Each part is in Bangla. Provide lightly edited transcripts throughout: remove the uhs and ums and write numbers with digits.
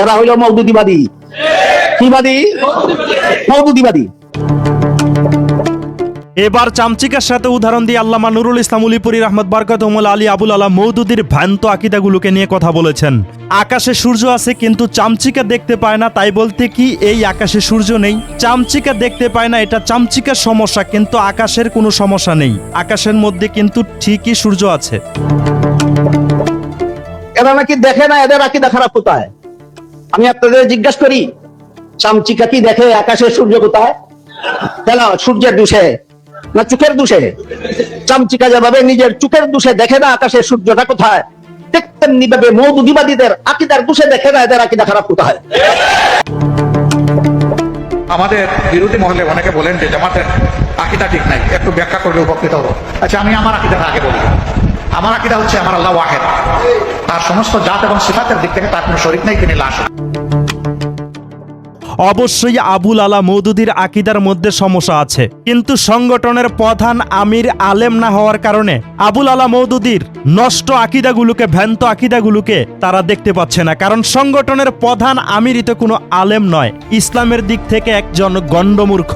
এরা হইল মওদুদিবাদী। কিবাদী? মওদুদিবাদী। এবার চামচিকার সাথে উদাহরণ দিয়ে আল্লামা নুরুল ইসলাম উলিপুরি রহমত বরকতুল আলী আবুল আলা মওদুদির ভ্রান্ত আকীদাগুলোকে নিয়ে কথা বলেছেন। আকাশে সূর্য আছে কিন্তু চামচিকা দেখতে পায় না, তাই বলতে কি এই আকাশে সূর্য নেই? চামচিকা দেখতে পায় না, এটা চামচিকার সমস্যা, কিন্তু আকাশের কোনো সমস্যা নেই। আকাশের মধ্যে কিন্তু ঠিকই সূর্য আছে। এরা নাকি দেখে না, এদের আকীদা খারাপ কোথায়? আমি আপনাদের জিজ্ঞাসা করি, চামচিকা কি দেখে আকাশের সূর্য কোথায়? কেন সূর্যের দোষে না চোখের দোষে? চামচিকা যেভাবে নিজের চোখের দোষে দেখে না আকাশের সূর্যটা কোথায়, ঠিক তেমনি ভাবে মওদুদিবাদীদের আকীদার দোষে দেখে না এদের আকীদা খারাপ কোথায়। আমাদের বিরোধী মহলে অনেকে বলেন যে জামাতের আকীদা ঠিক নাই, একটু ব্যাখ্যা করলে উপকৃত হবো। আচ্ছা, আমি আমার আকীদাটা আগে বলি। আমার আকীদা হচ্ছে আমার আল্লাহ ওয়াহিদ, তার সমস্ত জাত এবং সিফাতের দিক থেকে তার কোনো শরীক নাই, তিনি লাশ। অবশ্যই আবুল আলা মওদুদির আকীদার মধ্যে সমস্যা আছে, কিন্তু সংগঠনের প্রধান আমির আলেম না হওয়ার কারণে আবুল আলা মওদুদির নষ্ট আকীদাগুলোকে, ভ্রান্ত আকীদাগুলোকে তারা দেখতে পাচ্ছে না। কারণ সংগঠনের প্রধান আমিরই তো কোনো আলেম নয়, ইসলামের দিক থেকে একজন গণ্ডমূর্খ।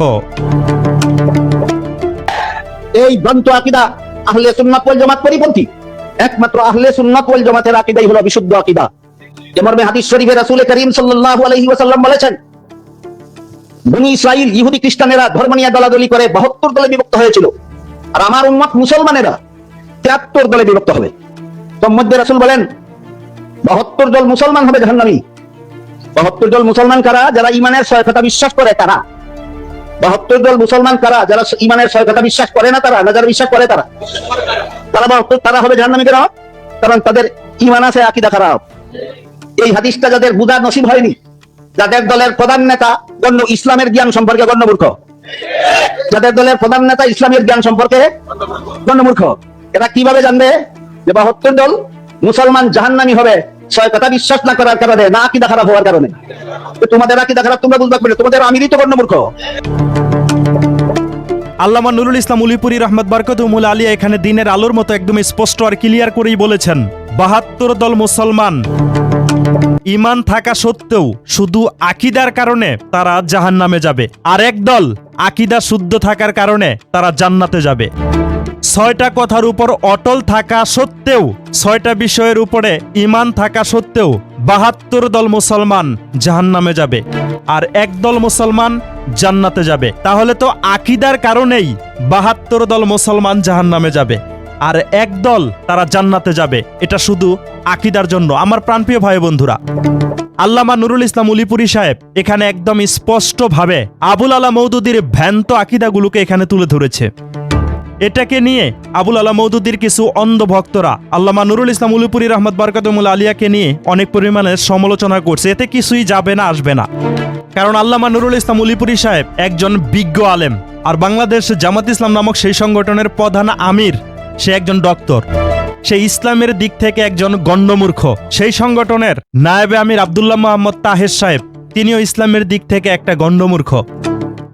এই ভ্রান্ত আকীদা আহলে সুন্নাত ওয়াল জামাত পরিপন্থী। একমাত্র আহলে সুন্নাত ওয়াল জামাতের আকীদাই হলো বিশুদ্ধ আকীদা। যে মর্মে হাদিস শরীফে রাসূল করিম সাল্লাল্লাহু আলাইহি ওয়াসাল্লাম বলেছেন, বনী ইসরাইল ইহুদি খ্রিস্টানেরা ধর্ম নিয়ে দলাদলি করে 72 দলে বিভক্ত হয়েছিল, আর আমার উম্মত মুসলমানেরা 73 দলে বিভক্ত হবে। তোর মধ্যে রাসূল বলেন 72 দল মুসলমান হবে জাহান্নামী। 72 দল মুসলমান কারা? যারা ঈমানের 6 কথা বিশ্বাস করে তারা। 72 দল মুসলমান কারা? যারা ঈমানের 6 কথা বিশ্বাস করে না তারা, না যারা বিশ্বাস করে তারা? তারা 72 তারা হবে জাহান্নামী কেন? কারণ তাদের ঈমান আছে, আকীদা খারাপ। এই হাদিসটা যাদের বুঝা নসিব হয়নি, যাদের দলের প্রধান নেতা ইসলামের জ্ঞান সম্পর্কে গণ্যমূর্খ, যাদের দলের প্রধান নেতা ইসলামের জ্ঞান সম্পর্কে গণ্যমূর্খ, এরা কিভাবে জানবে যে 72 দল মুসলমান জাহান্নামী হবে 6 কথা বিশ্বাস না করার কারণে, না আকীদা খারাপ হওয়ার কারণে? তোমাদের আকীদা খারাপ তোমরা বুঝতে পারবে, তোমাদের আমিরই তো গণ্যমূর্খ। আল্লামা নুরুল ইসলাম উলিপুরি রহমত বরকতুল আলী এখানে দিনের আলোর মতো একদম স্পষ্ট আর ক্লিয়ার করেই বলেছেন, 72 দল মুসলমান ঈমান থাকা সত্ত্বেও শুধু আকীদার কারণে তারা জাহান্নামে যাবে, আর একদল আকীদা শুদ্ধ থাকার কারণে তারা জান্নাতে যাবে। 6টা কথার উপর অটল থাকা সত্ত্বেও, 6টা বিষয়ের উপরে ঈমান থাকা সত্ত্বেও 72 দল মুসলমান জাহান্নামে যাবে, আর একদল মুসলমান জান্নাতে যাবে। তাহলে তো আকীদার কারণেই 72 দল মুসলমান জাহান্নামে যাবে, আর একদল তারা জান্নাতে যাবে। এটা শুধু আকীদার জন্য। আমার প্রাণপ্রিয় ভাই বন্ধুরা, আল্লামা নুরুল ইসলাম উলিপুরি সাহেব এখানে একদম স্পষ্টভাবে আবুল আলা মওদুদির ভ্রান্ত আকীদাগুলোকে এখানে তুলে ধরেছে। এটাকে নিয়ে আবুল আলা মওদুদির কিছু অন্ধ ভক্তরা আল্লামা নুরুল ইসলাম উলিপুরি রহমত বরকতুল আলিয়াকে নিয়ে অনেক পরিমাণে সমালোচনা করছে। এতে কিছুই যাবে না, আসবে না। কারণ আল্লামা নুরুল ইসলাম উলিপুরি সাহেব একজন বিজ্ঞ আলেম, আর বাংলাদেশ জামাত ইসলাম নামক সেই সংগঠনের প্রধান আমির সে একজন ডক্টর। সে ইসলামের দিক থেকে একজন গণ্ডমূর্খ। সেই সংগঠনের নায়েবে আমির আব্দুল্লাহ মোহাম্মদ তাহের সাহেব, তিনিও ইসলামের দিক থেকে একটা গণ্ডমূর্খ।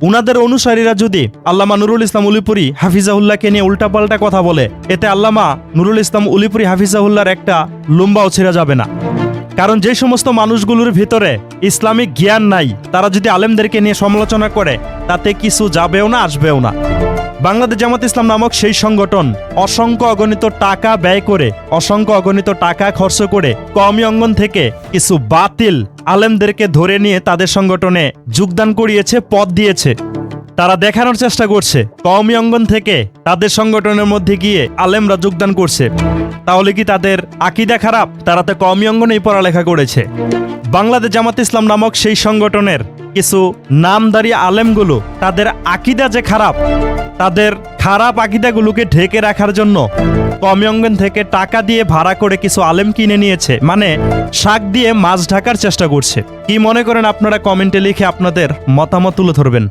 উনাদের অনুসারীরা যদি আল্লামা নুরুল ইসলাম উলিপুরি হাফিজাহুল্লাহকে নিয়ে উল্টাপাল্টা কথা বলে, এতে আল্লামা নুরুল ইসলাম উলিপুরি হাফিজাহুল্লাহর একটা লম্বাও ছেড়ে যাবে না। কারণ যে সমস্ত মানুষগুলোর ভিতরে ইসলামিক জ্ঞান নাই, তারা যদি আলেমদেরকে নিয়ে সমালোচনা করে, তাতে কিছু যাবেও না, আসবেও না। বাংলাদেশ জামাত ইসলাম নামক সেই সংগঠন অসংখ্য অগণিত টাকা ব্যয় করে, অসংখ্য অগণিত টাকা খরচ করে কওমি অঙ্গন থেকে কিছু বাতিল আলেমদেরকে ধরে নিয়ে তাদের সংগঠনে যোগদান করিয়েছে, পদ দিয়েছে। তারা দেখানোর চেষ্টা করছে কওমি অঙ্গন থেকে তাদের সংগঠনের মধ্যে গিয়ে আলেমরা যোগদান করছে। তাহলে কি তাদের আকীদা খারাপ? তারা তো কওমি অঙ্গনেই পড়ালেখা করেছে। বাংলাদেশ জামাত ইসলাম নামক সেই সংগঠনের কিছু নামদারি আলেমগুলো তাদের আকীদা যে খারাপ, তাদের খারাপ আকীদাগুলোকে ঢেকে রাখার জন্য কওমি অঙ্গন থেকে টাকা দিয়ে ভাড়া করে কিছু আলেম কিনে নিয়েছে, মানে শাক দিয়ে মাছ ঢাকার চেষ্টা করছে। কি মনে করেন আপনারা? কমেন্টে লিখে আপনাদের মতামত তুলে ধরবেন।